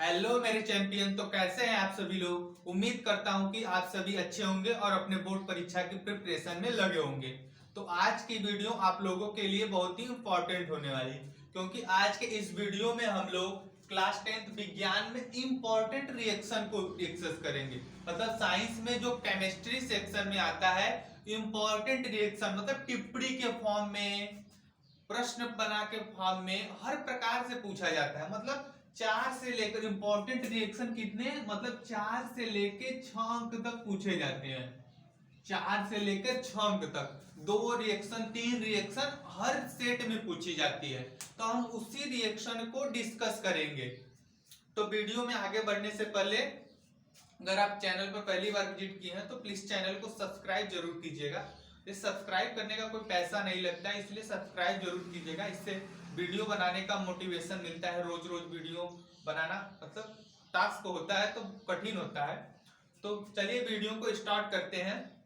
Hello मेरे champion. तो कैसे हैं आप सभी लोग। उम्मीद करता हूं कि आप सभी अच्छे होंगे और अपने बोर्ड परीक्षा की प्रिपरेशन में लगे होंगे। तो आज की वीडियो आप लोगों के लिए बहुत ही इंपॉर्टेंट होने वाली, क्योंकि आज के इस वीडियो में हम लोग क्लास 10th विज्ञान में इंपॉर्टेंट रिएक्शन को डिस्कस करेंगे। मतलब साइंस में जो केमिस्ट्री सेक्शन में आता है इंपॉर्टेंट रिएक्शन, मतलब टिप्पणी के फॉर्म में, प्रश्न बना के फॉर्म में हर प्रकार से पूछा जाता है। मतलब 4 से लेकर इंपॉर्टेंट रिएक्शन कितने, मतलब 4 से लेकर 6 अंक तक पूछे जाते हैं। 4 से लेकर 6 अंक तक 2 रिएक्शन 3 रिएक्शन हर सेट में पूछी जाती है। तो हम उसी रिएक्शन को डिस्कस करेंगे। तो वीडियो में आगे बढ़ने से पहले अगर आप चैनल पर पहली बार विजिट किए हैं तो प्लीज चैनल को सब्सक्राइब जरूर कीजिएगा। इस सब्सक्राइब करने का कोई पैसा नहीं लगता है, इसलिए सब्सक्राइब जरूर कीजिएगा। इससे वीडियो बनाने का मोटिवेशन मिलता है। रोज रोज वीडियो बनाना मतलब टास्क होता है तो कठिन होता है। तो चलिए वीडियो को स्टार्ट करते हैं।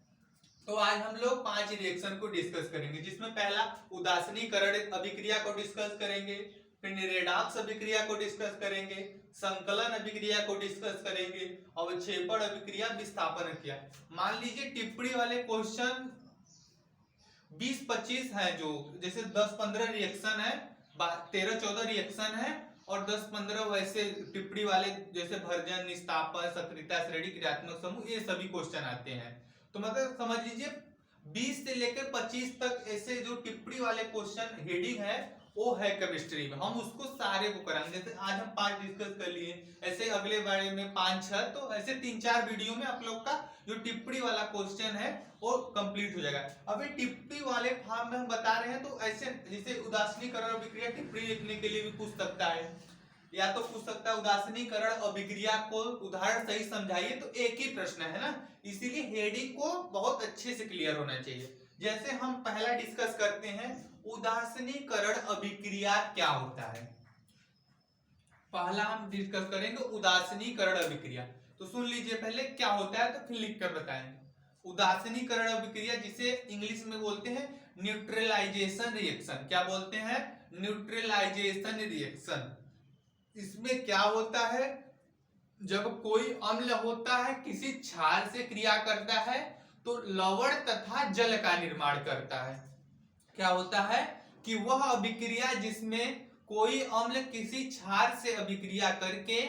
तो आज हम लोग 5 रिएक्शन को डिस्कस करेंगे, जिसमें पहला उदासीनीकरण अभिक्रिया को डिस्कस करेंगे, फिर रेडॉक्स अभिक्रिया को डिस्कस करेंगे, संकलन अभिक्रिया को डिस्कस करेंगे, अवक्षेपण अभिक्रिया, विस्थापन अभिक्रिया। मान लीजिए टिप्पणी वाले क्वेश्चन 20-25 है, जो जैसे 10-15 रिएक्शन है, 13-14 रिएक्शन है और 10-15 वैसे टिप्पणी वाले जैसे भर्जन, निस्तापन, सक्रियता श्रेणी, क्रियात्मक समूह, ये सभी क्वेश्चन आते हैं। तो मतलब समझ लीजिए 20 से लेकर 25 तक ऐसे जो टिप्पणी वाले क्वेश्चन हेडिंग है वो है केमिस्ट्री में। हम उसको सारे को कराएंगे। जैसे आज हम 5 डिस्कस कर लिए, ऐसे अगले बारे में 5-6, तो ऐसे 3-4 वीडियो में आप लोग का जो टिप्पणी वाला क्वेश्चन है वो कंप्लीट हो जाएगा। अभी टिप्पणी वाले फॉर्म में हम बता रहे हैं, तो ऐसे जैसे उदासीनीकरण अभिक्रिया टिप्पणी लिखने के लिए भी पूछ सकता है, या तो पूछ सकता है उदासीनीकरण अभिक्रिया को उदाहरण सही समझाइए। तो एक ही प्रश्न है ना, इसीलिए हेडिंग को बहुत अच्छे से क्लियर होना चाहिए। जैसे हम पहला डिस्कस करते हैं, उदासीनीकरण अभिक्रिया क्या होता है। पहला हम डिस्कस करेंगे उदासीनीकरण अभिक्रिया। तो सुन लीजिए पहले क्या होता है, तो फिर लिख कर बताएंगे। उदासीनीकरण अभिक्रिया, जिसे इंग्लिश में बोलते हैं न्यूट्रलाइजेशन रिएक्शन। क्या बोलते हैं? Neutralisation reaction. इसमें क्या होता है, जब कोई अम्ल होता है किसी क्षार से क्रिया करता है तो लवण तथा जल का निर्माण करता है। क्या होता है कि वह अभिक्रिया जिसमें कोई अम्ल किसी क्षार से अभिक्रिया करके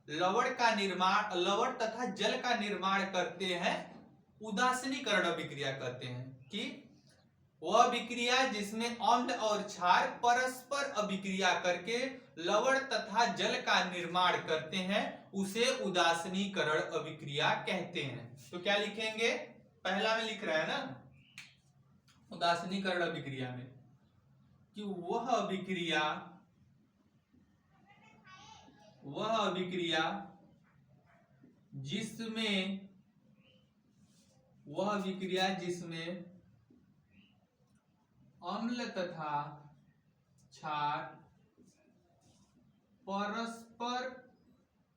लवण तथा जल का निर्माण करते हैं, उदासीनीकरण अभिक्रिया कहते हैं। कि वह अभिक्रिया जिसमें अम्ल और क्षार परस्पर अभिक्रिया करके लवण तथा जल का निर्माण करते हैं, उसे उदासीनीकरण अभिक्रिया कहते हैं। तो क्या लिखेंगे, पहला में लिख रहा है ना उदासीनीकरण अभिक्रिया में, कि वह अभिक्रिया जिसमें अम्ल तथा क्षार परस्पर अभिक्रिया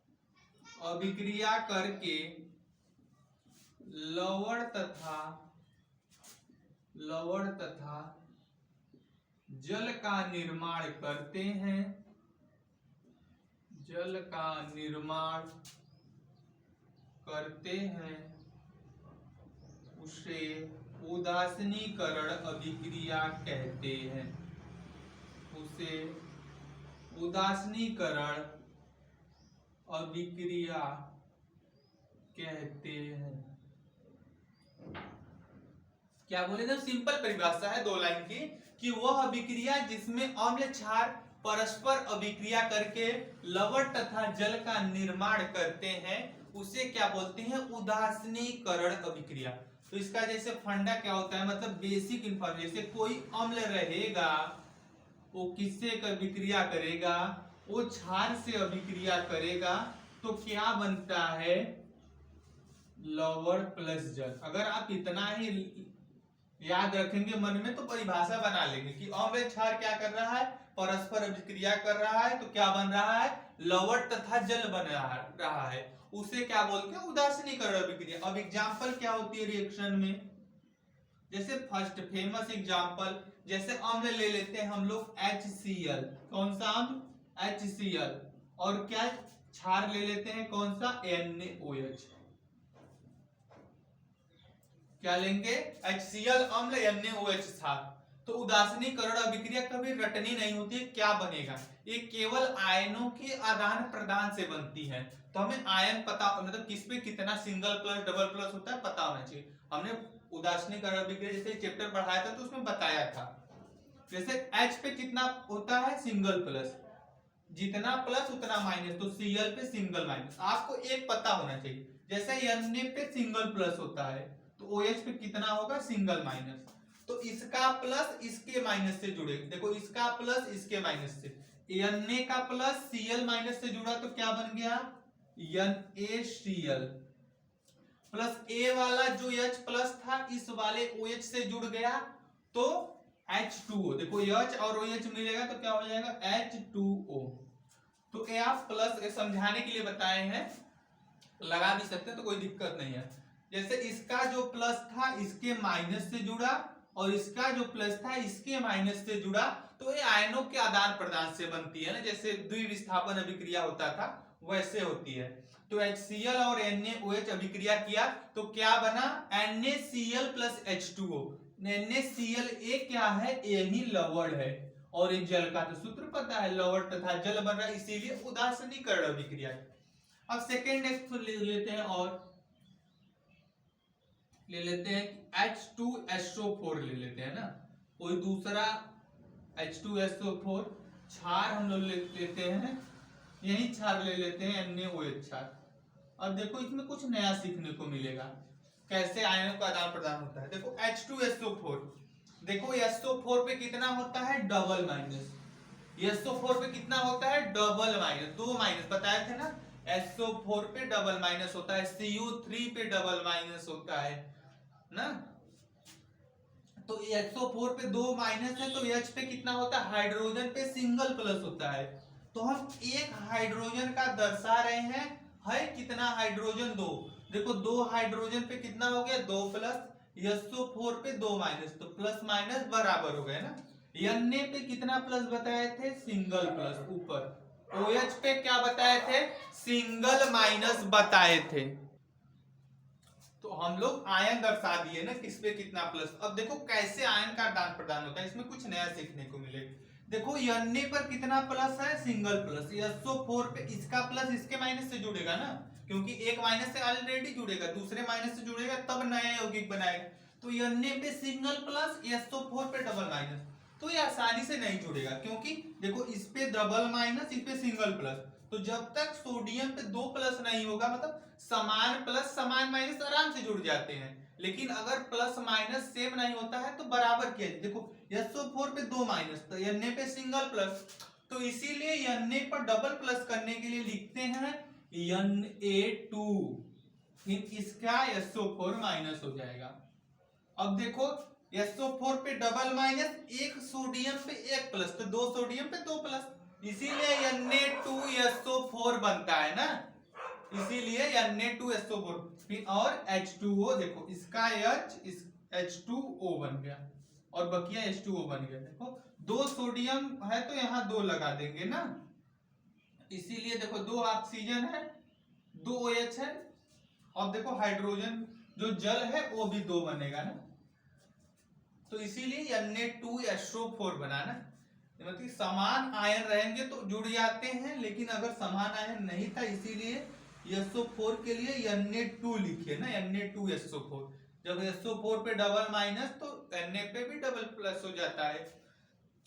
करके लवण तथा जल का निर्माण करते हैं, उसे उदासीनीकरण अभिक्रिया कहते हैं। क्या बोले ना, सिंपल परिभाषा है 2 लाइन की, कि वह अभिक्रिया जिसमें अम्ल क्षार परस्पर अभिक्रिया करके लवण तथा जल का निर्माण करते हैं, उसे क्या बोलते हैं, उदासीनीकरण अभिक्रिया। तो इसका जैसे फंडा क्या होता है, मतलब बेसिक इंफॉर्मेशन, जैसे कोई अम्ल रहेगा वो किससे अभिक्रिया करेगा, वो क्षार से अभिक्रिया करेगा, तो क्या बनता है, लवण प्लस जल। अगर आप इतना ही याद रखेंगे मन में तो परिभाषा बना लेंगे कि अम्ल क्षार क्या कर रहा है, परस्पर अभिक्रिया कर रहा है, तो क्या बन रहा है, लवण तथा जल बन रहा है, उसे क्या बोलते हैं, उदासीनीकरण अभिक्रिया। अब एग्जांपल क्या होती है रिएक्शन में, जैसे फर्स्ट फेमस एग्जांपल, जैसे अम्ल ले लेते हैं हम लोग HCl, कौन सा अम्ल? HCl। और क्या क्षार ले लेते हैं, कौन सा? NaOH। क्या लेंगे? HCl अम्ल, NaOH क्षार। तो उदासीनीकरण अभिक्रिया कभी रटनी नहीं होती है। क्या बनेगा? ये केवल आयनों के आदान प्रदान से बनती है। तो हमें आयन पता, मतलब किस पे कितना सिंगल प्लस डबल प्लस होता है पता होना चाहिए। हमने उदासीनीकरण अभिक्रिया जैसे चैप्टर पढ़ाया था तो उसमें बताया था, जैसे H पे कितना होता है? सिंगल प्लस, जितना प्लस उतना माइनस, तो Cl पे सिंगल माइनस। आपको एक पता होना चाहिए, जैसे Na पे सिंगल प्लस होता है तो OH पे कितना होगा? Single minus. तो इसका प्लस इसके माइनस से जुड़े, देखो इसका प्लस इसके माइनस से, Na का प्लस Cl माइनस से जुड़ा तो क्या बन गया? NaCl। प्लस A वाला जो H प्लस था इस वाले OH से जुड़ गया तो H2O। देखो H और OH मिलेगा तो क्या हो जाएगा? H2O। तो ये आप प्लस समझाने के लिए बताए हैं, लगा भी सकते हैं तो कोई दिक्कत नहीं है। जैसे इसका जो प्लस था इसके माइनस से जुड़ा और इसका जो प्लस था इसके माइनस से जुड़ा, तो ये आयनों के आदान प्रदान से बनती है ना, जैसे द्विविस्थापन अभिक्रिया होता था वैसे होती है। तो HCl और NaOH अभिक्रिया किया तो क्या बना? NaCl plus H2O। NaCl एक क्या है? ये ही लवण है और एक जल का तो सूत्र पता है, लवण तथा जल बन रहा है, इसीलिए उदासीनीकरण अभिक्रिया। अब सेकेंड ले लेते हैं और ले लेते हैं H2SO4 ले लेते हैं ना, कोई दूसरा H2SO4 क्षार हम लोग लेते हैं, यही क्षार ले लेते हैं NaOH क्षार। अब देखो इसमें कुछ नया सीखने को मिलेगा, कैसे आयनों का आदान प्रदान होता है। देखो H2SO4, देखो SO4 पे कितना होता है? Double minus. SO4 पे कितना होता है? डबल माइनस, दो माइनस बताए थे ना। SO4 पे डबल माइनस होता है, CO3 पे डबल माइनस होता है ना। तो SO4 पे दो माइनस है तो H पे कितना होता है? हाइड्रोजन पे सिंगल प्लस होता है। तो हम एक हाइड्रोजन का दर्शा रहे हैं, है कितना हाइड्रोजन? दो। देखो दो हाइड्रोजन पे कितना हो गया? दो प्लस, SO4 पे दो माइनस, तो प्लस माइनस बराबर हो गए ना। Na पे कितना प्लस बताए थे? सिंगल प्लस ऊपर। OH पे क्या बताए थे? सिंगल माइनस बताए थे। तो हम लोग आयन दर्शा दिए ना किस पे कितना प्लस। अब देखो कैसे आयन का आदान प्रदान होता है, इसमें कुछ नया सीखने को मिलेगा। देखो Na पर कितना प्लस है? Single plus. SO4 पे इसका प्लस इसके माइनस से जुड़ेगा ना, क्योंकि एक माइनस से ऑलरेडी जुड़ेगा, दूसरे माइनस से जुड़ेगा तब नया यौगिक बनाएगा। तो Na पे सिंगल प्लस, SO4 पे डबल माइनस, तो ये आसानी से नहीं जुड़ेगा, क्योंकि देखो इस पे डबल माइनस, इस पे सिंगल प्लस। तो जब तक सोडियम पे दो प्लस नहीं होगा, मतलब समान प्लस समान माइनस आराम से जुड़ जाते हैं, लेकिन अगर प्लस माइनस सेम नहीं होता है तो बराबर किया। देखो SO4 पे दो माइनस तो Na पे सिंगल प्लस, तो इसीलिए Na पर डबल प्लस करने के लिए लिखते हैं Na2, फिर इसका SO4 माइनस हो जाएगा। अब देखो SO4 पे डबल माइनस, एक सोडियम पे एक प्लस, तो दो सोडियम पे दो प्लस, इसीलिए Na2SO4 बनता है ना, इसीलिए Na2SO4। फिर और H2O, देखो इसका H, इस H2O बन गया और बकिया H2O बन गया। देखो दो सोडियम है तो यहाँ दो लगा देंगे ना, इसीलिए देखो दो ऑक्सीजन है, दो OH है। अब देखो हाइड्रोजन जो जल है वो भी दो बनेगा ना, तो इसीलिए Na2SO4 बनाना। मतलब समान आयन रहेंगे तो जुड़ जाते हैं, लेकिन अगर समान आयन नहीं था इसीलिए SO4 के लिए Na2 लिखिए ना, Na2SO4। जब SO4 पे डबल माइनस तो Na पे भी डबल प्लस हो जाता है।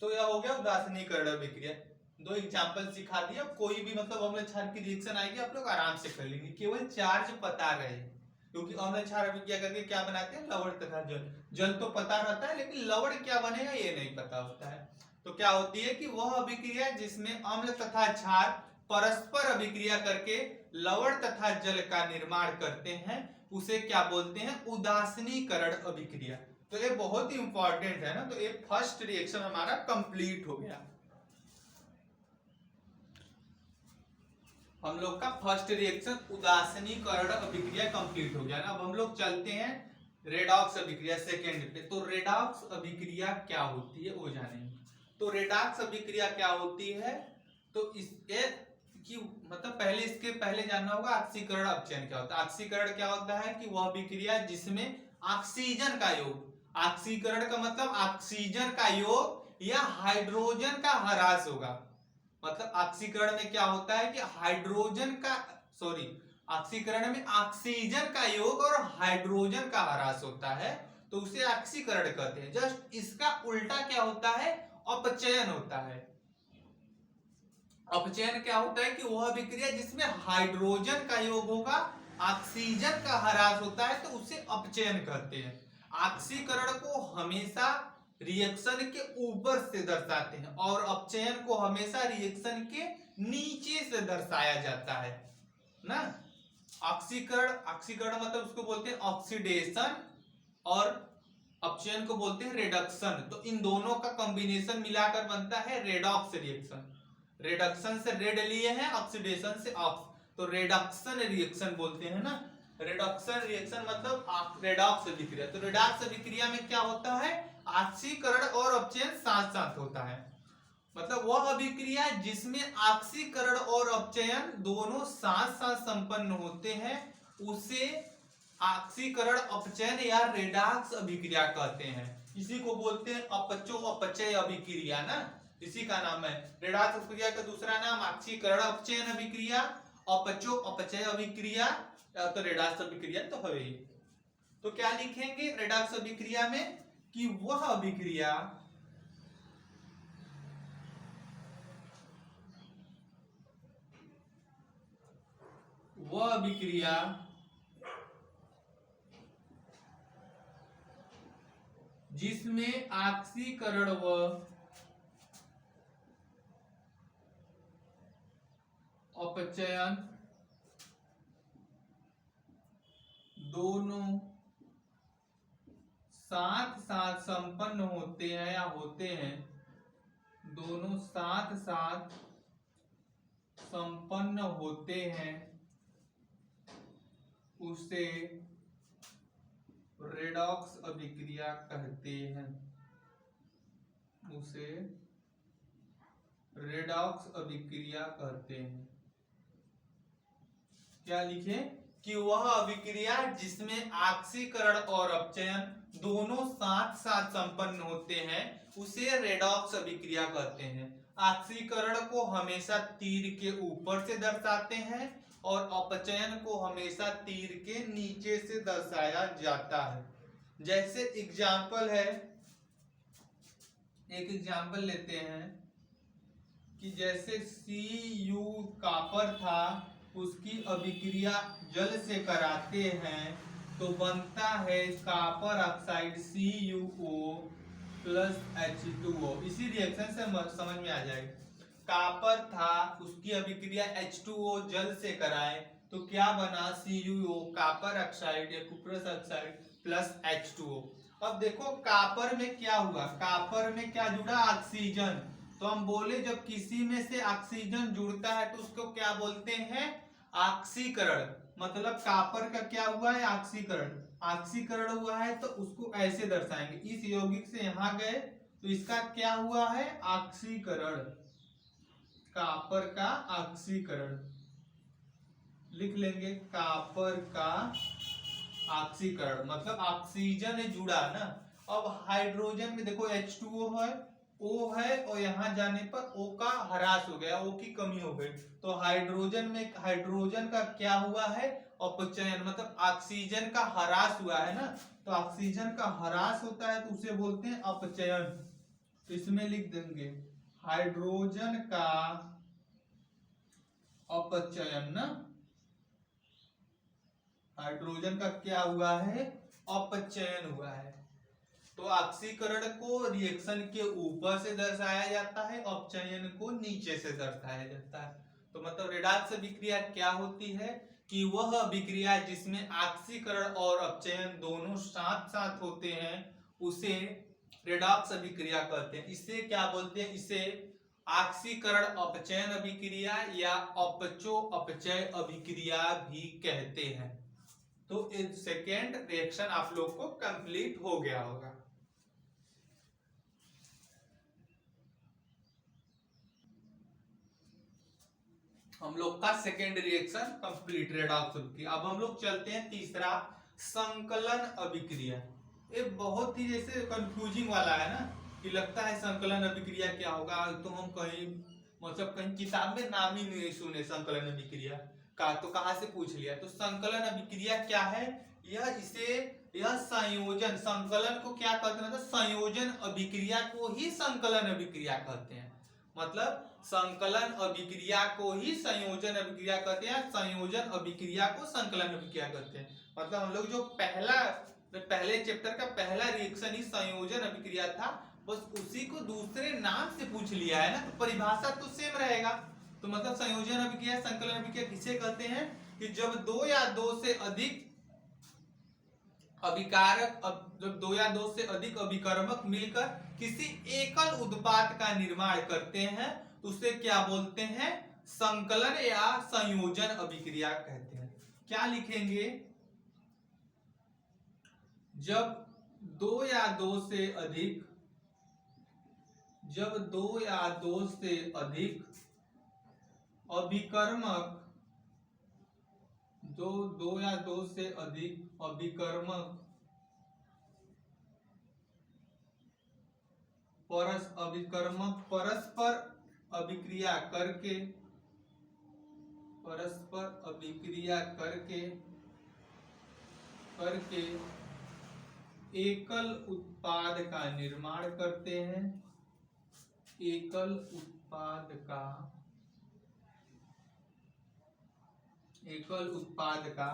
तो यह हो गया उदासीनीकरण अभिक्रिया। दो एग्जांपल सिखा दिया, कोई भी मतलब अम्ल क्षार की रिएक्शन आएगी आप लोग आराम से कर लेंगे, केवल चार्ज पता रहे, क्योंकि अम्ल क्षार अभिक्रिया करके क्या बनाते हैं? लवण तथा जल। जल तो पता रहता है लेकिन लवण क्या बनेगा ये नहीं पता होता है। तो क्या होती है कि वह अभिक्रिया जिसमें अम्ल तथा क्षार परस्पर अभिक्रिया करके लवण तथा जल का निर्माण करते हैं उसे क्या बोलते हैं? उदासीनीकरण अभिक्रिया। तो ये बहुत ही इंपॉर्टेंट है ना, तो ये फर्स्ट रिएक्शन हमारा कंप्लीट हो गया। हम लोग का फर्स्ट रिएक्शन उदासीनीकरण अभिक्रिया कंप्लीट हो गया ना। अब हम लोग चलते हैं रेडॉक्स अभिक्रिया सेकेंड पे। तो रेडॉक्स अभिक्रिया क्या होती है वो जानेंगे। तो रेडॉक्स अभिक्रिया क्या होती है, तो इसके कि मतलब पहले इसके पहले जानना होगा ऑक्सीकरण अपचयन क्या होता है। ऑक्सीकरण क्या होता है कि वह अभिक्रिया जिसमें ऑक्सीजन का योग, ऑक्सीकरण का मतलब ऑक्सीजन का योग या हाइड्रोजन का ह्रास होगा। मतलब ऑक्सीकरण में क्या होता है कि हाइड्रोजन का सॉरी ऑक्सीकरण में ऑक्सीजन का योग और हाइड्रोजन का ह्रास होता है, तो उसे ऑक्सीकरण कहते हैं। जस्ट इसका उल्टा क्या होता है, अपचयन होता है। अपचयन क्या होता है कि वह अभिक्रिया जिसमें हाइड्रोजन का योग होगा, ऑक्सीजन का ह्रास होता है, तो उसे अपचयन कहते हैं। ऑक्सीकरण को हमेशा रिएक्शन के ऊपर से दर्शाते हैं और अपचयन को हमेशा रिएक्शन के नीचे से दर्शाया जाता है ना। ऑक्सीकरण, ऑक्सीकरण मतलब उसको बोलते हैं ऑक्सीडेशन और अपचयन को बोलते हैं रिडक्शन। तो इन दोनों का कॉम्बिनेशन मिलाकर बनता है रेडॉक्स रिएक्शन। रिडक्शन से रेड लिए हैं, ऑक्सीडेशन से ऑक्स, तो रिडक्शन रिएक्शन बोलते हैं ना। रिडक्शन रिएक्शन मतलब रेडॉक्स अभिक्रिया। तो रेडॉक्स अभिक्रिया में क्या होता है, ऑक्सीकरण और अपचयन साथ साथ होता है। मतलब वह अभिक्रिया जिसमें ऑक्सीकरण और अपचयन दोनों साथ साथ संपन्न होते हैं उसे ऑक्सीकरण अपचयन या रेडॉक्स अभिक्रिया कहते हैं। इसी को बोलते हैं अपचो अपचय अभिक्रिया ना, इसी का नाम है। रेडॉक्स अभिक्रिया का दूसरा नाम ऑक्सीकरण अपचयन अभिक्रिया, अपचो अपचय अभिक्रिया, तो रेडॉक्स अभिक्रिया तो है ही। तो क्या लिखेंगे रेडॉक्स अभिक्रिया में कि वह अभिक्रिया जिसमें ऑक्सीकरण व अपचयन दोनों साथ साथ संपन्न होते हैं या होते हैं, दोनों साथ साथ संपन्न होते हैं, उसे रेडॉक्स अभिक्रिया कहते हैं। उसे रेडॉक्स अभिक्रिया कहते हैं। क्या लिखे कि वह अभिक्रिया जिसमें ऑक्सीकरण और अपचयन दोनों साथ साथ संपन्न होते हैं उसे रेडॉक्स अभिक्रिया कहते हैं। ऑक्सीकरण को हमेशा तीर के ऊपर से दर्शाते हैं और अपचयन को हमेशा तीर के नीचे से दर्शाया जाता है। जैसे एग्जाम्पल है, एक एग्जाम्पल लेते हैं कि जैसे Cu कॉपर था, उसकी अभिक्रिया जल से कराते हैं तो बनता है copper oxide CuO plus H2O। इसी रिएक्शन से समझ में आ जाएगा। कॉपर था, उसकी अभिक्रिया H2O जल से कराए तो क्या बना, CuO कॉपर ऑक्साइड या कुप्रस ऑक्साइड प्लस H2O। अब देखो कॉपर में क्या हुआ, कॉपर में क्या जुड़ा, ऑक्सीजन। तो हम बोले जब किसी में से ऑक्सीजन जुड़ता है तो उसको क्या बोलते हैं, ऑक्सीकरण। मतलब कॉपर का क्या हुआ है, ऑक्सीकरण। ऑक्सीकरण हुआ है तो उसको ऐसे दर्शाएंगे, इस यौगिक से यहां गए तो इसका क्या हुआ है, ऑक्सीकरण। कॉपर का ऑक्सीकरण लिख लेंगे, कॉपर का ऑक्सीकरण मतलब ऑक्सीजन जुड़ा ना। अब हाइड्रोजन में देखो H2O है, O है और यहां जाने पर O का ह्रास हो गया, O की कमी हो गई, तो हाइड्रोजन में हाइड्रोजन का क्या हुआ है, अपचयन। मतलब ऑक्सीजन का ह्रास हुआ है ना, तो ऑक्सीजन का ह्रास होता है तो उसे बोलते हैं अपचयन। तो इसमें लिख देंगे हाइड्रोजन का अपचयन ना, हाइड्रोजन का क्या हुआ है, अपचयन हुआ है। तो ऑक्सीकरण को रिएक्शन के ऊपर से दर्शाया जाता है, अपचयन को नीचे से दर्शाया जाता है। तो मतलब रेडॉक्स अभिक्रिया क्या होती है कि वह अभिक्रिया जिसमें ऑक्सीकरण और अपचयन दोनों साथ साथ होते हैं उसे रेडॉक्स अभिक्रिया कहते हैं। इसे क्या बोलते हैं, इसे ऑक्सीकरण अपचयन अभिक्रिया या अपचो अपचय अभिक्रिया भी कहते हैं। तो सेकेंड रिएक्शन आप लोग को कंप्लीट हो गया होगा। हम लोग का सेकेंड रिएक्शन कंप्लीट रेडॉक्स की। अब हम लोग चलते हैं तीसरा, संकलन अभिक्रिया। ये बहुत ही जैसे कंफ्यूजिंग वाला है ना, कि लगता है संकलन अभिक्रिया क्या होगा, तो हम कहीं मतलब कहीं किताब में नाम ही नहीं सुने संकलन अभिक्रिया का, तो कहाँ से पूछ लिया। तो संकलन अभिक्रिया क्या है, यह संयोजन, संकलन को क्या कहते हैं, मतलब संयोजन अभिक्रिया को ही संकलन अभिक्रिया कहते हैं। मतलब संकलन अभिक्रिया को ही संयोजन अभिक्रिया कहते हैं, संयोजन अभिक्रिया को संकलन अभिक्रिया कहते हैं। मतलब हम लोग जो पहले चैप्टर का पहला रिएक्शन ही संयोजन अभिक्रिया था, बस उसी को दूसरे नाम से पूछ लिया है ना, तो परिभाषा तो सेम रहेगा। तो मतलब संयोजन अभिक्रिया संकलन अभिक्रिया किसे कहते हैं, कि जब दो या दो से अधिक अभिकारक, जब दो या दो से अधिक अभिकर्मक मिलकर किसी एकल उत्पाद का निर्माण करते हैं, तो उसे क्या बोलते हैं, संकलन या संयोजन अभिक्रिया कहते हैं। क्या लिखेंगे, जब दो या दो से अधिक अभिकर्मक, दो या दो से अधिक अभिकर्मक परस्पर अभिक्रिया करके एकल उत्पाद का निर्माण करते हैं, एकल उत्पाद का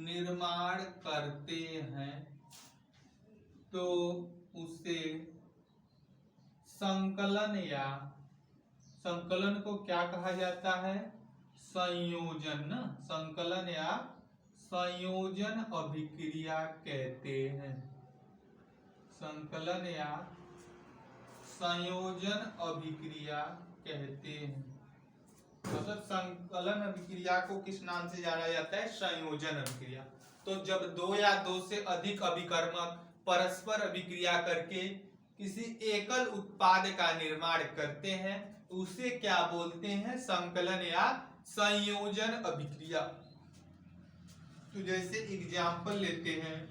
निर्माण करते हैं, तो उसे संकलन को क्या कहा जाता है, संयोजन। संकलन या संयोजन अभिक्रिया कहते हैं, संकलन या संयोजन अभिक्रिया कहते हैं। मतलब संकलन अभिक्रिया को किस नाम से जाना जाता है, संयोजन अभिक्रिया। तो जब दो या दो से अधिक अभिकर्मक परस्पर अभिक्रिया करके किसी एकल उत्पाद का निर्माण करते हैं, उसे क्या बोलते हैं, संकलन या संयोजन अभिक्रिया। तो जैसे एग्जाम्पल लेते हैं,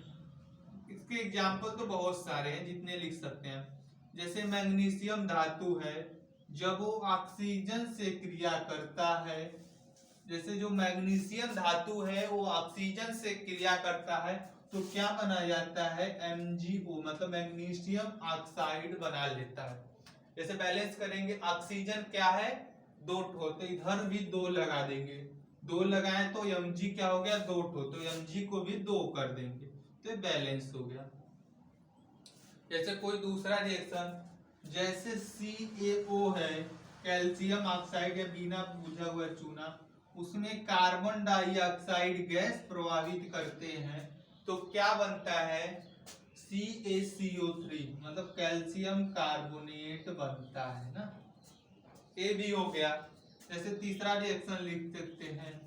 इसके एग्जाम्पल तो बहुत सारे हैं, जितने लिख सकते हैं। जैसे मैग्नीशियम धातु है, जब वो ऑक्सीजन से क्रिया करता है, जैसे जो मैग्नीशियम धातु है वो ऑक्सीजन से क्रिया करता है, तो क्या बना जाता है, MgO, मतलब मैग्नीशियम ऑक्साइड बना लेता है। जैसे बैलेंस करेंगे, ऑक्सीजन क्या है, 2 ठो, तो इधर भी 2 लगा देंगे, 2 लगाए तो Mg क्या हो गया, 2 ठो, तो Mg को भी 2 कर देंगे, तो बैलेंस हो गया। जैसे कोई दूसरा रिएक्शन, जैसे CaO है, कैल्शियम ऑक्साइड या बिना बुझा हुआ चूना, उसमें कार्बन डाइऑक्साइड गैस प्रभावित करते हैं, तो क्या बनता है, CaCO3, मतलब कैल्शियम कार्बोनेट बनता है ना, ये भी हो गया। जैसे तीसरा रिएक्शन लिख सकते हैं,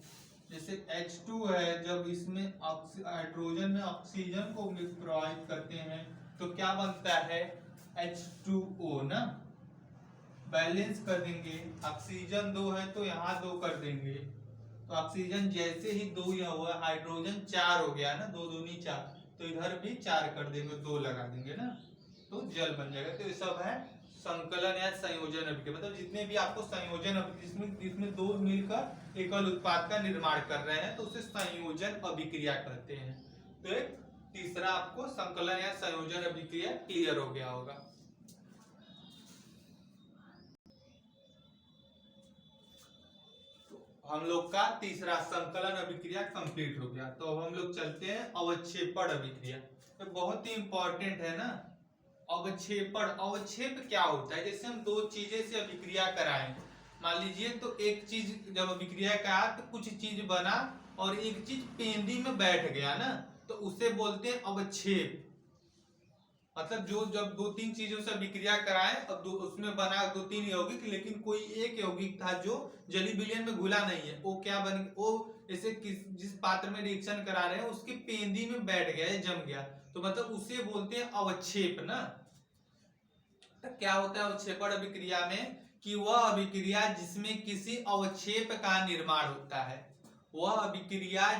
जैसे H2 है, जब इसमें हाइड्रोजन में ऑक्सीजन को प्रभावित करते हैं, तो क्या बनता है, H2O ना, बैलेंस कर देंगे, ऑक्सीजन 2 है तो यहाँ 2 कर देंगे, तो ऑक्सीजन जैसे ही 2 हुआ, हाइड्रोजन 4 हो गया ना, 2 दूनी 4, तो इधर भी 4 कर देंगे, 2 लगा देंगे ना, तो जल बन जाएगा। तो ये सब है संकलन या संयोजन अभिक्रिया। मतलब जितने भी आपको संयोजन जिसमें 2 मिलकर एकल उत्पाद का निर्माण कर रहे हैं, तो उसे संयोजन अभिक्रिया कहते हैं। तो एक तीसरा आपको संकलन या संयोजन अभिक्रिया क्लियर हो गया होगा। हम लोग का तीसरा संकलन अभिक्रिया कंप्लीट हो गया। तो अब हम लोग चलते हैं अवक्षेपण अभिक्रिया। तो बहुत ही इंपॉर्टेंट है ना अवक्षेपण। अवक्षेप क्या होता है, जैसे हम 2 चीजें से अभिक्रिया कराएं, मान लीजिए, तो एक चीज जब अभिक्रिया करा तो कुछ चीज बना और एक चीज पेंदी में बैठ गया ना, तो उसे बोलते हैं अवक्षेप। मतलब जो जब 2-3 चीजों से अभिक्रिया कराएं, अब उसमें बना 2-3 यौगिक, लेकिन कोई एक यौगिक था जो जली विलयन में घुला नहीं है, वो क्या बन, वो जैसे जिस पात्र में रिएक्शन करा रहे हैं उसकी पेंदी में बैठ गया है, जम गया, तो मतलब उसे बोलते हैं अवक्षेप ना। तो क्या होता है अवक्षेपण अभिक्रिया में कि वह अभिक्रिया जिसमें किसी अवक्षेप का निर्माण होता है, वह अभिक्रिया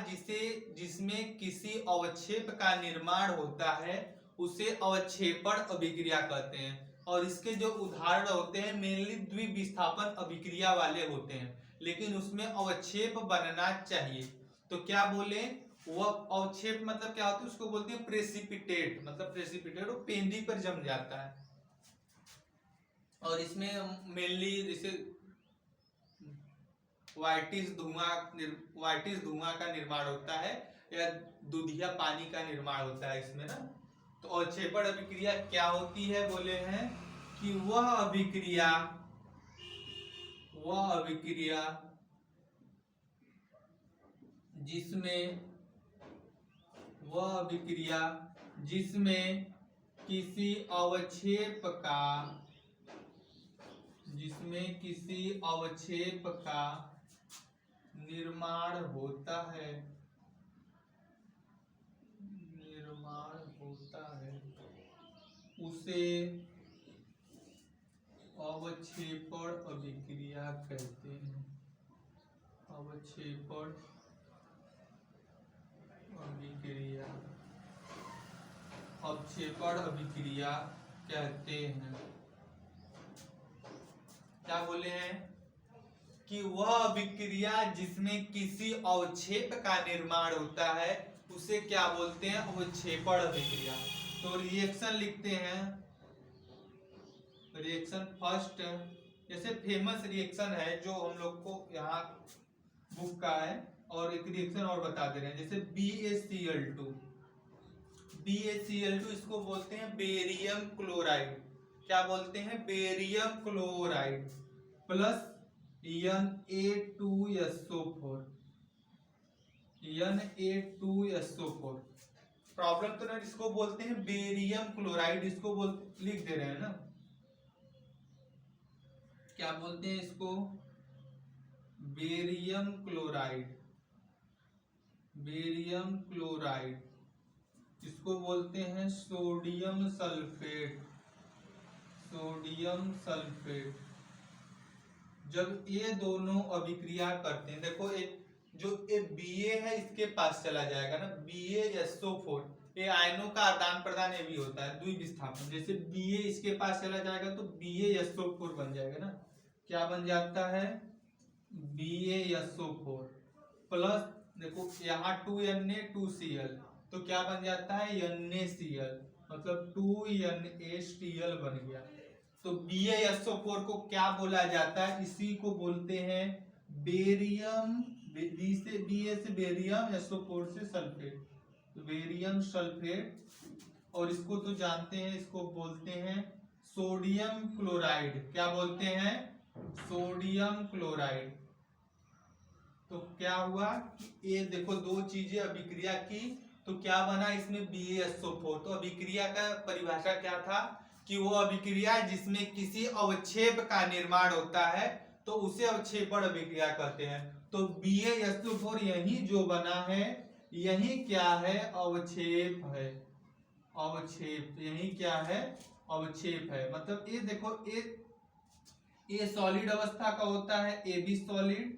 जिसमें किसी अवक्षेप का निर्माण होता है उसे अवक्षेपण अभिक्रिया कहते हैं। और इसके जो उदाहरण होते हैं मेनली द्विविस्थापन अभिक्रिया वाले होते हैं, लेकिन उसमें अवक्षेप बनना चाहिए। तो क्या बोले, वह अवक्षेप मतलब क्या होता है, उसको बोलते हैं प्रेसिपिटेट, मतलब प्रेसिपिटेट वो पेंदी पर जम जाता है। और इसमें मेनली जैसे व्हाइटिश धुआं का निर्माण होता है या दूधिया पानी का निर्माण होता है इसमें ना। तो अवक्षेपण अभिक्रिया क्या होती है, बोले हैं कि वह अभिक्रिया जिसमें किसी अवक्षेप का निर्माण होता है उसे अवक्षेपण अभिक्रिया कहते हैं। अवक्षेपण अभिक्रिया कहते हैं। क्या बोले हैं कि वह अभिक्रिया जिसमें किसी अवक्षेप का निर्माण होता है उसे क्या बोलते हैं, अवक्षेपण अभिक्रिया। तो रिएक्शन लिखते हैं, रिएक्शन फर्स्ट, जैसे फेमस रिएक्शन है जो हम लोग को यहाँ बुक का है, और एक रिएक्शन और बता दे रहे हैं, जैसे BaCl2 इसको बोलते हैं बेरियम क्लोराइड। क्या बोलते हैं, barium chloride plus Na2SO4। Problem तो ना, इसको बोलते हैं बेरियम क्लोराइड, इसको लिख दे रहे हैं ना, क्या बोलते हैं इसको, बेरियम क्लोराइड। इसको बोलते हैं सोडियम सल्फेट। जब ये दोनों अभिक्रिया करते हैं, देखो एक जो Ba है इसके पास चला जाएगा ना, BaSO4, ये आयनों का आदान प्रदान ये भी होता है द्विविस्थापन। जैसे Ba इसके पास चला जाएगा तो BaSO4 बन जाएगा ना। क्या बन जाता है, BaSO4 प्लस देखो यहाँ 2Na 2Cl, तो क्या बन जाता है NaCl, मतलब 2NaCl बन गया। तो BaSO4 को क्या बोला जाता है, इसी को बोलते हैं बेरियम, Ba से बेरियम, SO4 से सल्फेट, तो बेरियम सल्फेट। और इसको तो जानते हैं, इसको बोलते हैं सोडियम क्लोराइड। क्या बोलते हैं, सोडियम क्लोराइड। तो क्या हुआ कि ये देखो दो चीजें अभिक्रिया की, तो क्या बना इसमें BaSO4। तो अभिक्रिया का परिभाषा क्या था कि वो अभिक्रिया जिसमें किसी अवक्षेप का निर्माण होता है तो उसे अवक्षेपण अभिक्रिया कहते हैं। तो BaSO4 यही जो बना है यही क्या है, अवक्षेप है। यही क्या है, अवक्षेप है। मतलब ये देखो ये सॉलिड अवस्था का होता है, AB सॉलिड,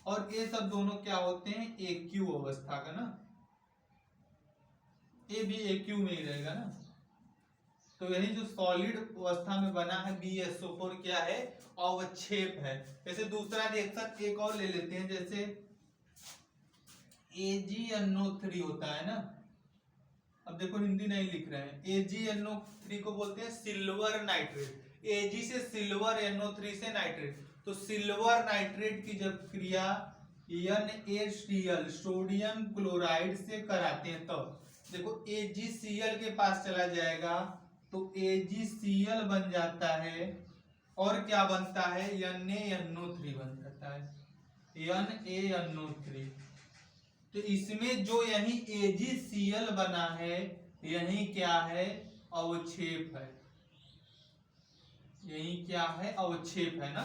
और ये सब दोनों क्या होते हैं, AQ अवस्था का ना, ये भी AQ में ही रहेगा ना। तो यही जो सॉलिड अवस्था में बना है BaSO4 क्या है, अवक्षेप है। जैसे दूसरा रिएक्शन एक और ले लेते हैं, जैसे AgNO3 होता है ना। अब देखो हिंदी नहीं लिख रहे हैं, AgNO3 को बोलते हैं सिल्वर नाइट्रेट। Ag से सिल्वर, NO3 से नाइट्रेट। तो सिल्वर नाइट्रेट की जब क्रिया NaCl सोडियम क्लोराइड से कराते हैं तब देखो AgCl के पास चला जाएगा तो AgCl बन जाता है, और क्या बनता है, NaNO3 बन जाता है, NaNO3। तो इसमें जो यही AgCl बना है यही क्या है, अवक्षेप है। यही क्या है, अवक्षेप है ना।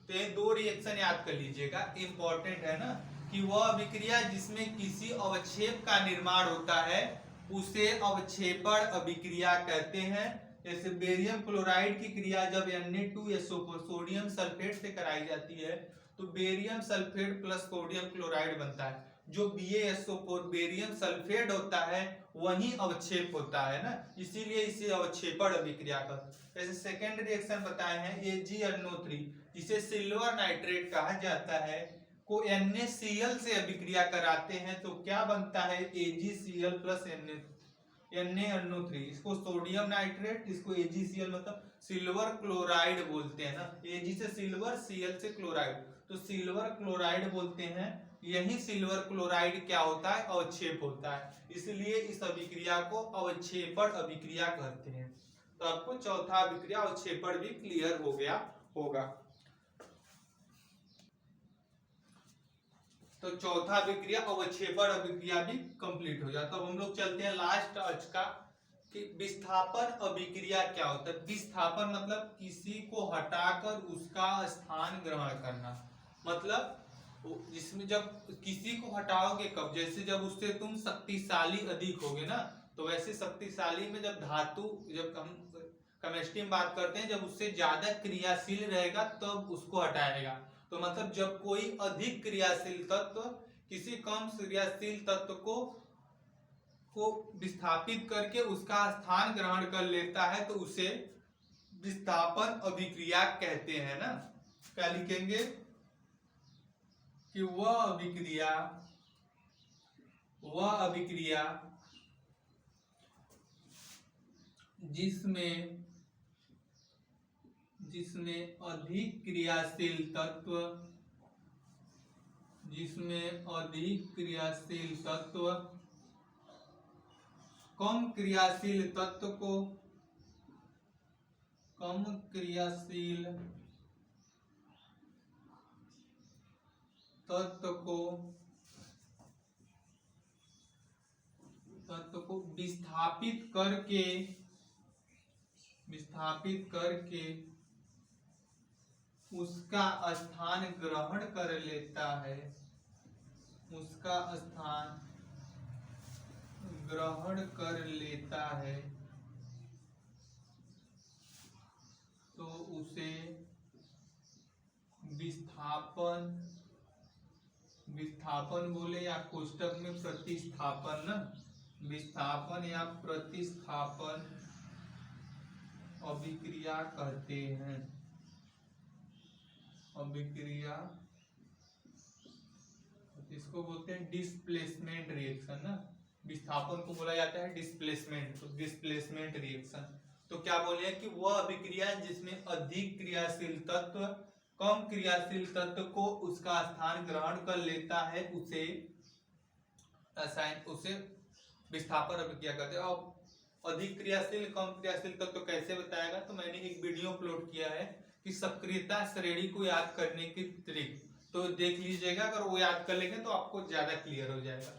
तो ये दो रिएक्शन याद कर लीजिएगा, इंपॉर्टेंट है ना, कि वह अभिक्रिया जिसमें किसी अवक्षेप का निर्माण होता है उसे अवक्षेपण अभिक्रिया कहते हैं। जैसे बेरियम क्लोराइड की क्रिया जब Na2SO4 सोडियम सल्फेट से कराई जाती है तो barium sulphate plus sodium chloride बनता है। जो BaSO4 बेरियम सल्फेट होता है वही अवक्षेप होता है ना, इसीलिए इसे अवक्षेपण अभिक्रिया कहते हैं। जैसे सेकेंड रिएक्शन बताए हैं AgNO3 जिसे सिल्वर नाइट्रेट कहा जाता है को NaCl से अभिक्रिया कराते हैं तो क्या बनता है AgCl प्लस NaNO3। इसको सोडियम नाइट्रेट, इसको AgCl मतलब सिल्वर क्लोराइड बोलते हैं ना, Ag से सिल्वर, Cl से क्लोराइड, तो सिल्वर क्लोराइड बोलते हैं। यही सिल्वर क्लोराइड क्या होता है अवक्षेप होता है, इसलिए इस अभिक्रिया को अवक्षेपण अभिक्रिया कहते हैं। तो आपको चौथा अभिक्रिया अवक्षेपण भी क्लियर हो गया होगा। तो चौथा अभिक्रिया अवक्षेपण अभिक्रिया भी कंप्लीट हो जाता है। तो हम लोग चलते हैं लास्ट आज का कि विस्थापन अभिक्रिया क्या होता है। विस्थापन मतलब किसी को हटाकर उसका स्थान ग्रहण करना, मतलब जिसमें जब किसी को हटाओगे कब, जैसे जब उससे तुम शक्तिशाली अधिक होगे ना, तो वैसे शक्तिशाली में जब धातु, जब हम केमिस्ट्री में बात करते हैं जब उससे ज्यादा क्रियाशील रहेगा तब उसको हटाएगा। तो मतलब जब कोई अधिक क्रियाशील तत्व किसी कम क्रियाशील तत्व को विस्थापित करके उसका स्थान ग्रहण कर लेता है तो उसे विस्थापन अभिक्रिया कहते हैं ना। क्या लिखेंगे कि वह अभिक्रिया जिसमें अधिक क्रियाशील तत्व कम क्रियाशील तत्व को विस्थापित करके उसका स्थान ग्रहण कर लेता है, तो उसे विस्थापन बोले या कोष्टक में प्रतिस्थापन ना, विस्थापन या प्रतिस्थापन अभिक्रिया कहते हैं। अभिक्रिया इसको बोलते हैं डिस्प्लेसमेंट रिएक्शन ना, विस्थापन को बोला जाता है डिस्प्लेसमेंट, तो डिस्प्लेसमेंट रिएक्शन। तो क्या बोले कि वह अभिक्रिया जिसमें अधिक क्रियाशील तत्व कम क्रियाशील तत्व को उसका स्थान ग्रहण कर लेता है उसे विस्थापन अभिक्रिया कहते हैं। अब अधिक क्रियाशील कम क्रियाशील तत्व कैसे बताएगा, तो मैंने एक वीडियो अपलोड किया है कि सक्रियता श्रेणी को याद करने की ट्रिक, तो देख लीजिएगा, अगर वो याद कर लेंगे तो आपको ज्यादा क्लियर हो जाएगा।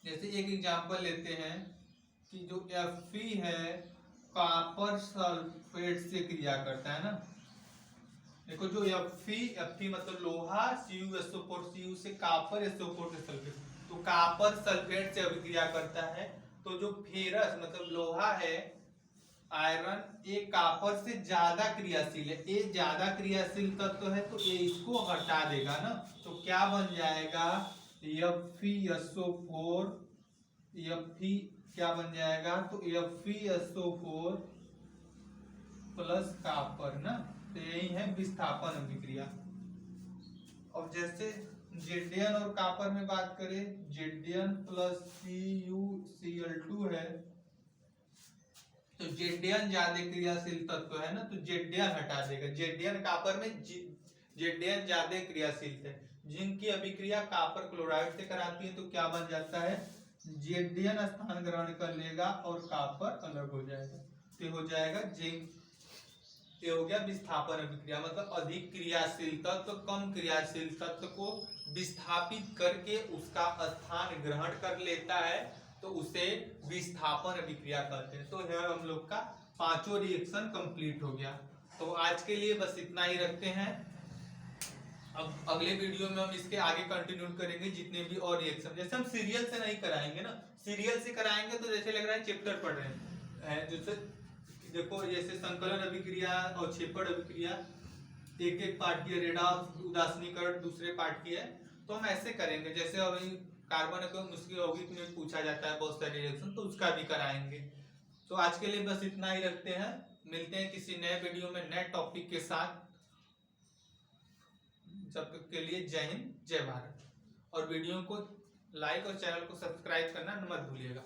जैसे एक एग्जांपल लेते हैं कि जो Fe है कॉपर सल्फेट से क्रिया करता है ना। देखो जो Fe मतलब लोहा, CuSO4 से कॉपर SO4 से सल्फेट, तो कॉपर सल्फेट से अभिक्रिया करता है। तो जो फेरस मतलब लोहा है, आयरन, ये कॉपर से ज्यादा क्रियाशील है, ये ज्यादा क्रियाशील तत्व है तो ये इसको हटा देगा ना, तो क्या बन जाएगा FeSO4, Fe क्या बन जाएगा, तो FeSO4 प्लस कॉपर ना, तो यही है विस्थापन अभिक्रिया। अब जैसे Zn और कॉपर में बात करें, Zn प्लस CuCl2 है, तो Zn ज्यादा क्रियाशील तत्व है ना, तो Zn हटा देगा। Zn कॉपर में Zn ज्यादा क्रियाशील है, जिनकी अभिक्रिया कॉपर क्लोराइड से कराती है तो क्या बन जाता है Zn स्थान ग्रहण कर लेगा और कॉपर अलग हो जाएगा, तो हो जाएगा जिंक। ये हो गया विस्थापन अभिक्रिया, मतलब अधिक क्रियाशील तत्व कम क्रियाशील तत्व को विस्थापित करके उसका स्थान ग्रहण कर लेता है तो उसे विस्थापन अभिक्रिया कहते हैं। तो यह हम लोग का पांचों रिएक्शन कंप्लीट हो गया। तो आज के लिए बस इतना ही रखते हैं। अब अगले वीडियो में हम इसके आगे कंटिन्यू करेंगे जितने भी और रिएक्शन, जैसे हम सीरियल से नहीं कराएंगे ना, सीरियल से कराएंगे तो जैसे लग रहा है चैप्टर पढ़ रहे हैं, जैसे देखो जैसे संकलन अभिक्रिया और क्षेपण अभिक्रिया एक एक पार्ट की है, रेडॉक्स उदासीनीकरण दूसरे पार्ट की है, तो हम ऐसे करेंगे। जैसे अभी कार्बन मुश्किल यौगिक में पूछा जाता है बहुत सारे रिएक्शन, तो उसका भी कराएंगे। तो आज के लिए बस इतना ही रखते हैं, मिलते हैं किसी नए वीडियो में नए टॉपिक के साथ। जब तक के लिए जय हिंद जय भारत, और वीडियो को लाइक और चैनल को सब्सक्राइब करना मत भूलिएगा।